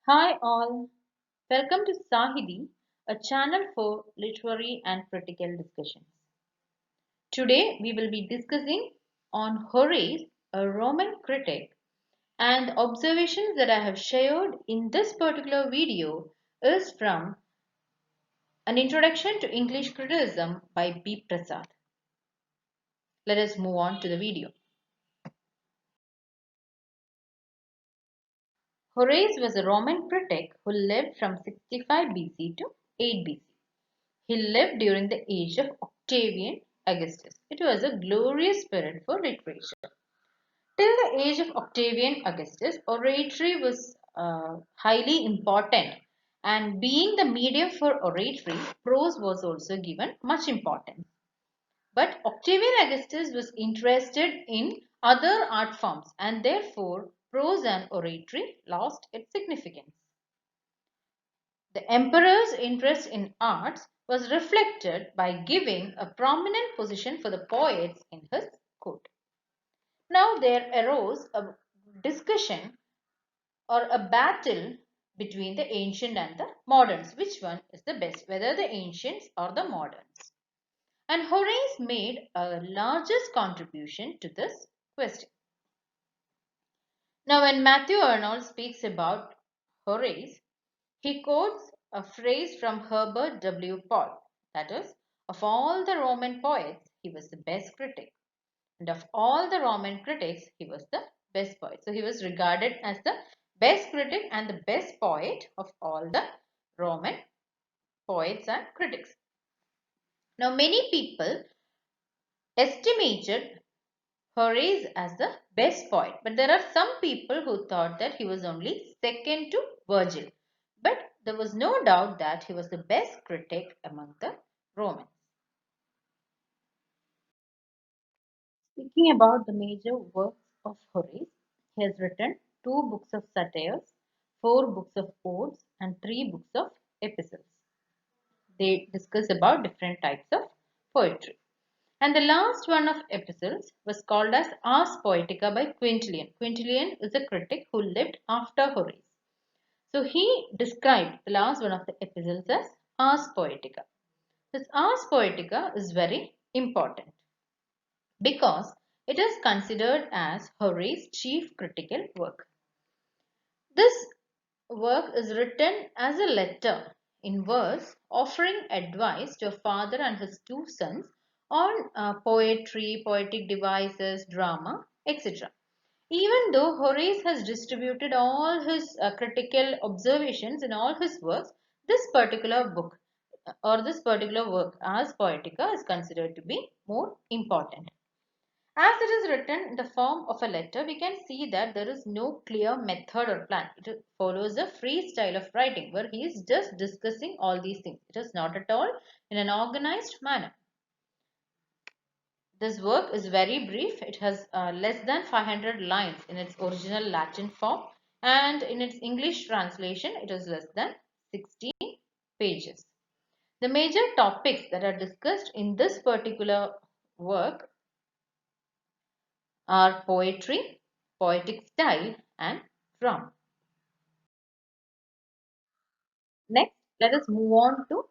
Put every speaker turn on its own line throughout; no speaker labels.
Hi all, welcome to Sahidi, a channel for literary and critical discussions. Today we will be discussing on Horace, a Roman critic, and the observations that I have shared in this particular video is from An Introduction to English Criticism by B. Prasad. Let us move on to the video. Horace was a Roman critic who lived from 65 BC to 8 BC. He lived during the age of Octavian Augustus. It was a glorious period for literature. Till the age of Octavian Augustus, oratory was highly important, and being the medium for oratory, prose was also given much importance. But Octavian Augustus was interested in other art forms, and therefore prose and oratory lost its significance. The emperor's interest in arts was reflected by giving a prominent position for the poets in his court. Now there arose a discussion or a battle between the ancient and the moderns. Which one is the best, whether the ancients or the moderns? And Horace made a largest contribution to this question. Now when Matthew Arnold speaks about Horace, he quotes a phrase from Herbert W. Paul, that is, of all the Roman poets, he was the best critic, and of all the Roman critics, he was the best poet. So he was regarded as the best critic and the best poet of all the Roman poets and critics. Now, many people estimated Horace as the best poet, but there are some people who thought that he was only second to Virgil. But there was no doubt that he was the best critic among the Romans. Speaking about the major works of Horace, he has written two books of satires, four books of odes, and three books of epistles. They discuss about different types of poetry. And the last one of epistles was called as Ars Poetica by Quintilian. Quintilian is a critic who lived after Horace. So he described the last one of the epistles as Ars Poetica. This Ars Poetica is very important because it is considered as Horace's chief critical work. This work is written as a letter in verse offering advice to a father and his two sons on poetry, poetic devices, drama, etc. Even though Horace has distributed all his critical observations in all his works, this particular book or this particular work as Poetica is considered to be more important. As it is written in the form of a letter, we can see that there is no clear method or plan. It follows a free style of writing where he is just discussing all these things. It is not at all in an organized manner. This work is very brief. It has less than 500 lines in its original Latin form, and in its English translation it is less than 16 pages. The major topics that are discussed in this particular work are poetry, poetic style, and drama. Next, let us move on to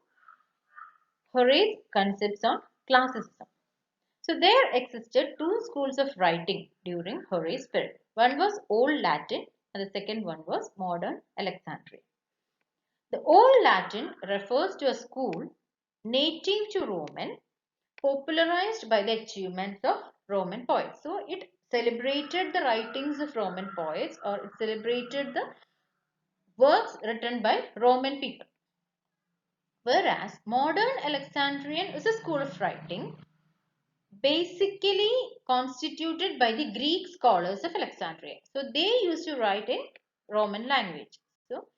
Horace's concepts on classicism. So there existed two schools of writing during Horace's period. One was Old Latin and the second one was Modern Alexandrian. The Old Latin refers to a school native to Roman, popularized by the achievements of Roman poets. So it celebrated the writings of Roman poets, or it celebrated the works written by Roman people. Whereas modern Alexandrian is a school of writing basically constituted by the Greek scholars of Alexandria. So they used to write in Roman language. So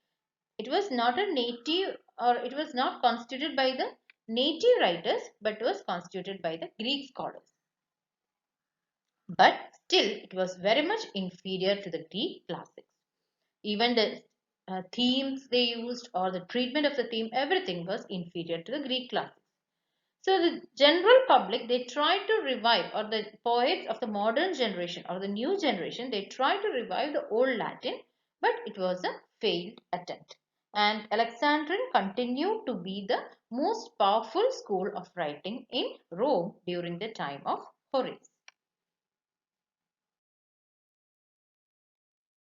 it was not a native, or it was not constituted by the native writers, but was constituted by the Greek scholars. But still it was very much inferior to the Greek classics. Even the themes they used or the treatment of the theme, everything was inferior to the Greek classics. So the general public, they try to revive, or the poets of the modern generation or the new generation, they try to revive the old Latin but it was a failed attempt. And Alexandrian continued to be the most powerful school of writing in Rome during the time of Horace.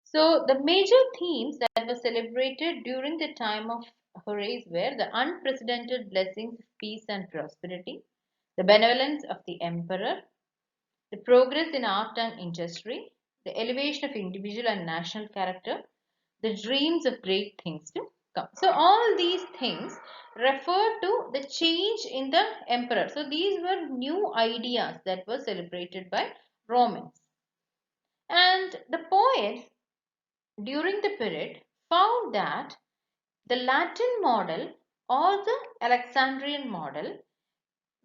So, the major themes that were celebrated during the time of Horace were the unprecedented blessings of peace and prosperity, the benevolence of the emperor, the progress in art and industry, the elevation of individual and national character, the dreams of great things to come. So, all these things refer to the change in the emperor. So, these were new ideas that were celebrated by Romans. And the poets during the period found that the Latin model or the Alexandrian model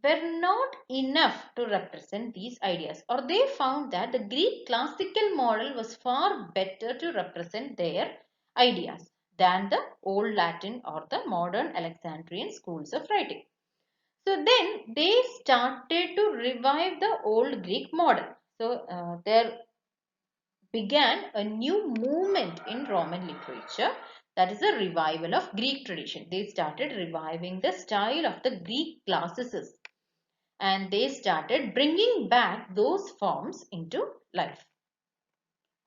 were not enough to represent these ideas, or they found that the Greek classical model was far better to represent their ideas than the old Latin or the modern Alexandrian schools of writing. So then they started to revive the old Greek model. So there began a new movement in Roman literature, that is a revival of Greek tradition. They started reviving the style of the Greek classicism and they started bringing back those forms into life.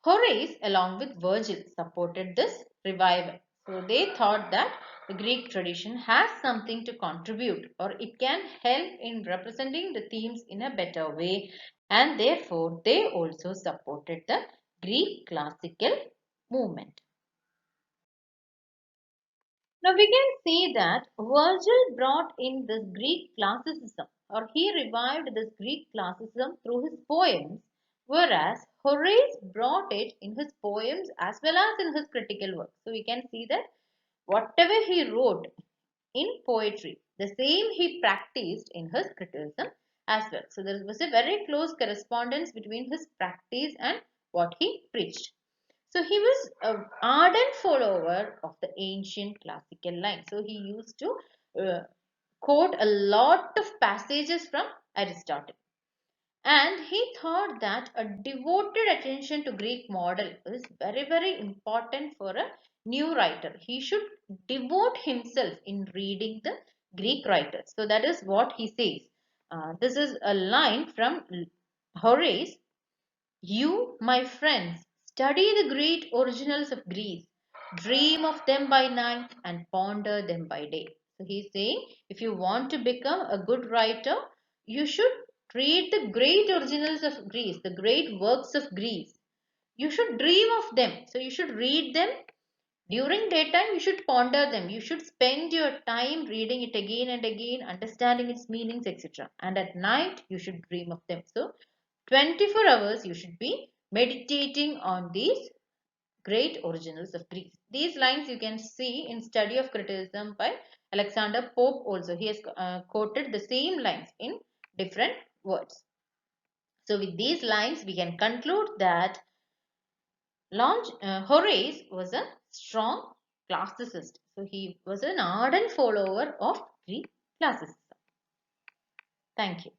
Horace, along with Virgil, supported this revival. So they thought that the Greek tradition has something to contribute or it can help in representing the themes in a better way, and therefore they also supported the Greek classical movement. Now we can see that Virgil brought in this Greek classicism or he revived this Greek classicism through his poems, whereas Horace brought it in his poems as well as in his critical works. So we can see that whatever he wrote in poetry, the same he practiced in his criticism as well. So there was a very close correspondence between his practice and what he preached. So he was an ardent follower of the ancient classical line. So he used to quote a lot of passages from Aristotle. And he thought that a devoted attention to Greek model is very, very important for a new writer. He should devote himself in reading the Greek writers. So that is what he says. This is a line from Horace. You, my friends, study the great originals of Greece, dream of them by night and ponder them by day. So he's saying if you want to become a good writer, you should read the great originals of Greece, the great works of Greece. You should dream of them. So you should read them. During daytime, you should ponder them. You should spend your time reading it again and again, understanding its meanings, etc. And at night, you should dream of them. So 24 hours you should be meditating on these great originals of Greece. These lines you can see in Study of Criticism by Alexander Pope also. He has quoted the same lines in different words. So with these lines we can conclude that Horace was a strong classicist. So he was an ardent follower of Greek classicism. Thank you.